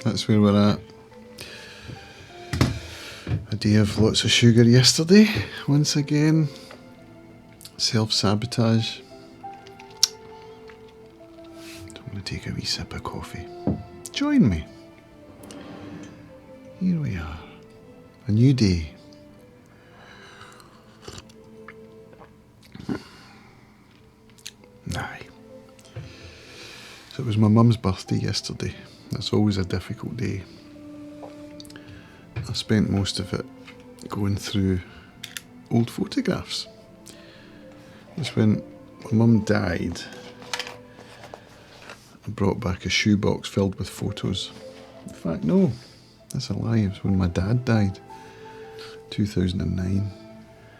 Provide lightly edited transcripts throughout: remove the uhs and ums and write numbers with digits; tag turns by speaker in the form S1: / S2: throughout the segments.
S1: That's where we're at. A day of lots of sugar yesterday, once again. Self-sabotage. I'm going to take a wee sip of coffee. Join me. Here we are. A new day. Aye. So it was my mum's birthday yesterday. That's always a difficult day. I spent most of it going through old photographs. It's when my mum died, I brought back a shoebox filled with photos. In fact, no, that's a lie. It was when my dad died, 2009.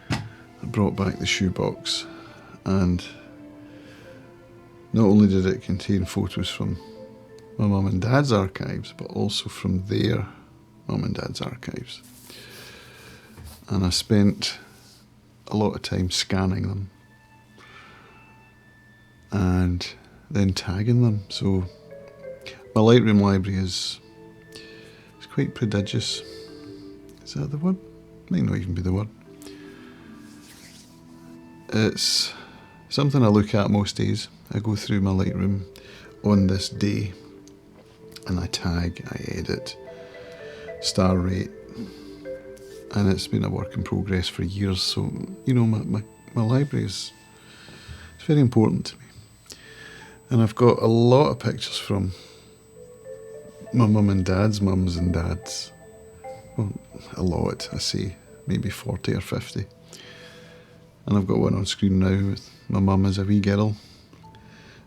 S1: I brought back the shoebox, and not only did it contain photos from my mum and dad's archives, but also from their mum and dad's archives. And I spent a lot of time scanning them and then tagging them. So my Lightroom library is quite prodigious. Is that the word? Might not even be the word. It's something I look at most days. I go through my Lightroom on this day and I tag, I edit, star rate, and it's been a work in progress for years. So, you know, my library it's very important to me. And I've got a lot of pictures from my mum and dad's mums and dads. Well, a lot, I say, maybe 40 or 50. And I've got one on screen now with my mum as a wee girl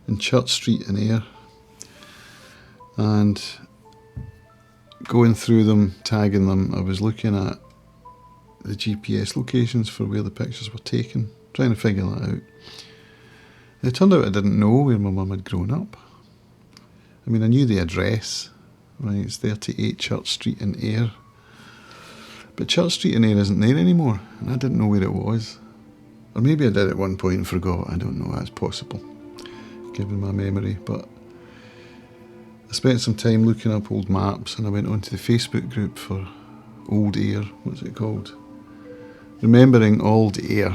S1: in Church Street in Ayr. And going through them, tagging them, I was looking at the GPS locations for where the pictures were taken, trying to figure that out. It turned out I didn't know where my mum had grown up. I mean, I knew the address, right? It's 38 Church Street in Ayr. But Church Street in Ayr isn't there anymore, and I didn't know where it was. Or maybe I did at one point and forgot. I don't know, that's possible, given my memory. But I spent some time looking up old maps, and I went onto the Facebook group for Old Ayr. What's it called? Remembering Old Ayr.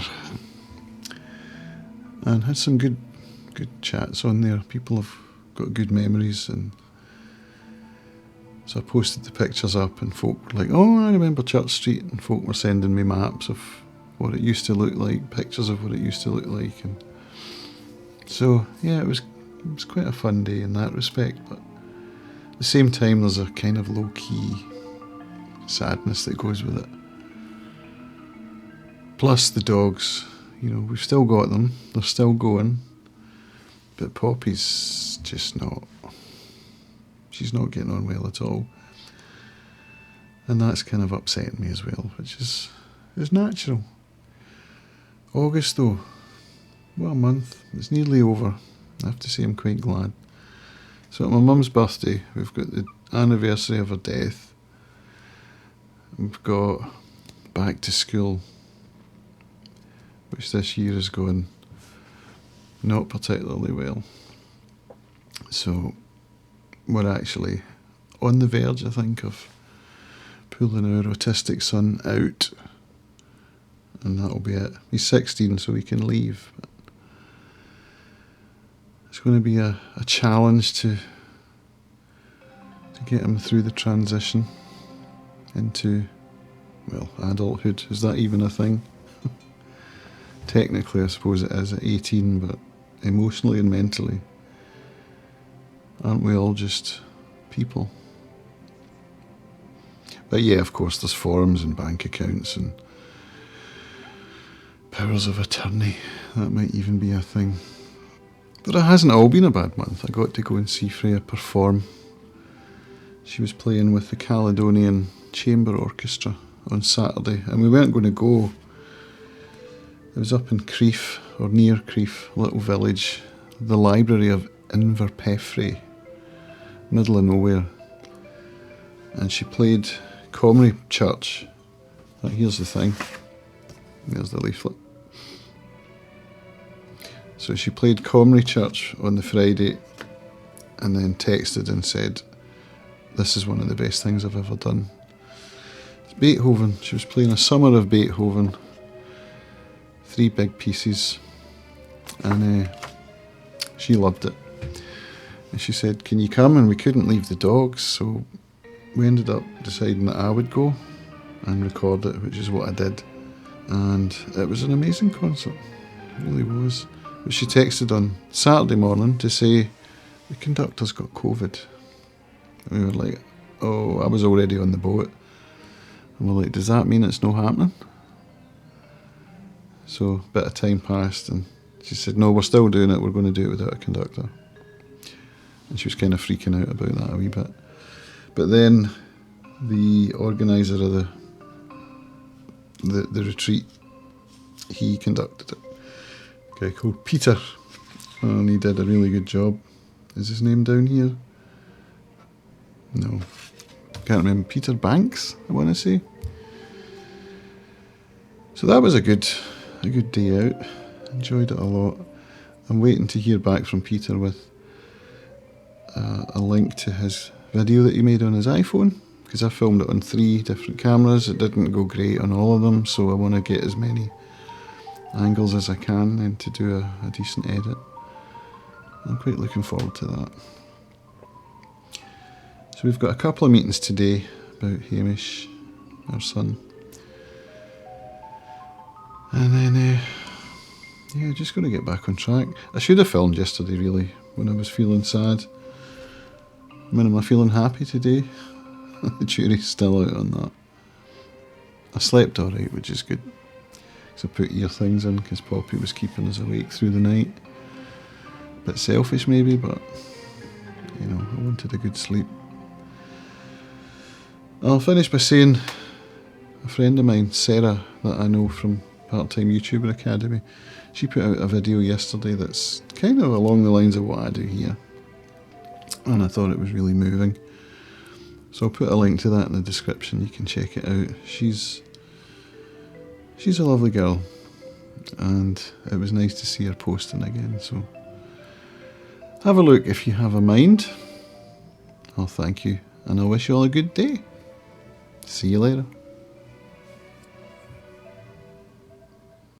S1: And had some good chats on there. People have got good memories, and so I posted the pictures up, and folk were like, "Oh, I remember Church Street," and folk were sending me maps of what it used to look like, pictures of what it used to look like, and so yeah, it was quite a fun day in that respect. But at the same time, there's a kind of low-key sadness that goes with it. Plus the dogs. You know, we've still got them, they're still going, but Poppy's just not, she's not getting on well at all. And that's kind of upsetting me as well, which is natural. August though, what a month, it's nearly over. I have to say I'm quite glad. So at my mum's birthday, we've got the anniversary of her death. We've got back to school, which this year is going not particularly well. So we're actually on the verge, I think, of pulling our autistic son out, and that'll be it. He's 16, so he can leave. But it's going to be a challenge to get him through the transition into, well, adulthood. Is that even a thing? Technically, I suppose it is at 18, but emotionally and mentally, aren't we all just people? But yeah, of course, there's forms and bank accounts and powers of attorney. That might even be a thing. But it hasn't all been a bad month. I got to go and see Freya perform. She was playing with the Caledonian Chamber Orchestra on Saturday, and we weren't going to go. It was up in Crieff, or near Crieff, a little village, the library of Inverpeffray, middle of nowhere. And she played Comrie Church. Here's the thing. There's the leaflet. So she played Comrie Church on the Friday, and then texted and said, this is one of the best things I've ever done. It's Beethoven. She was playing a summer of Beethoven, 3 big pieces, and she loved it. And she said, can you come? And we couldn't leave the dogs, so we ended up deciding that I would go and record it, which is what I did. And it was an amazing concert, it really was. But she texted on Saturday morning to say, the conductor's got COVID. And we were like, oh, I was already on the boat. And we're like, does that mean it's not happening? So a bit of time passed and she said, no, we're still doing it, we're going to do it without a conductor. And she was kind of freaking out about that a wee bit. But then the organiser of the retreat, he conducted it. A guy called Peter, and he did a really good job. Is his name down here? No, can't remember. Peter Banks, I want to say. So that was a good day out. Enjoyed it a lot. I'm waiting to hear back from Peter with a link to his video that he made on his iPhone, because I filmed it on 3 different cameras. It didn't go great on all of them, so I want to get as many angles as I can and to do a decent edit. I'm quite looking forward to that. So we've got a couple of meetings today about Hamish, our son. And then, yeah, just going to get back on track. I should have filmed yesterday, really, when I was feeling sad. I mean, am I feeling happy today? The jury's still out on that. I slept alright, which is good. So I put ear things in because Poppy was keeping us awake through the night. Bit selfish maybe, but you know, I wanted a good sleep. I'll finish by saying a friend of mine, Sarah, that I know from Part-Time YouTuber Academy, she put out a video yesterday that's kind of along the lines of what I do here. And I thought it was really moving. So I'll put a link to that in the description, you can check it out. She's a lovely girl, and it was nice to see her posting again, so have a look if you have a mind. I'll thank you, and I wish you all a good day. See you later.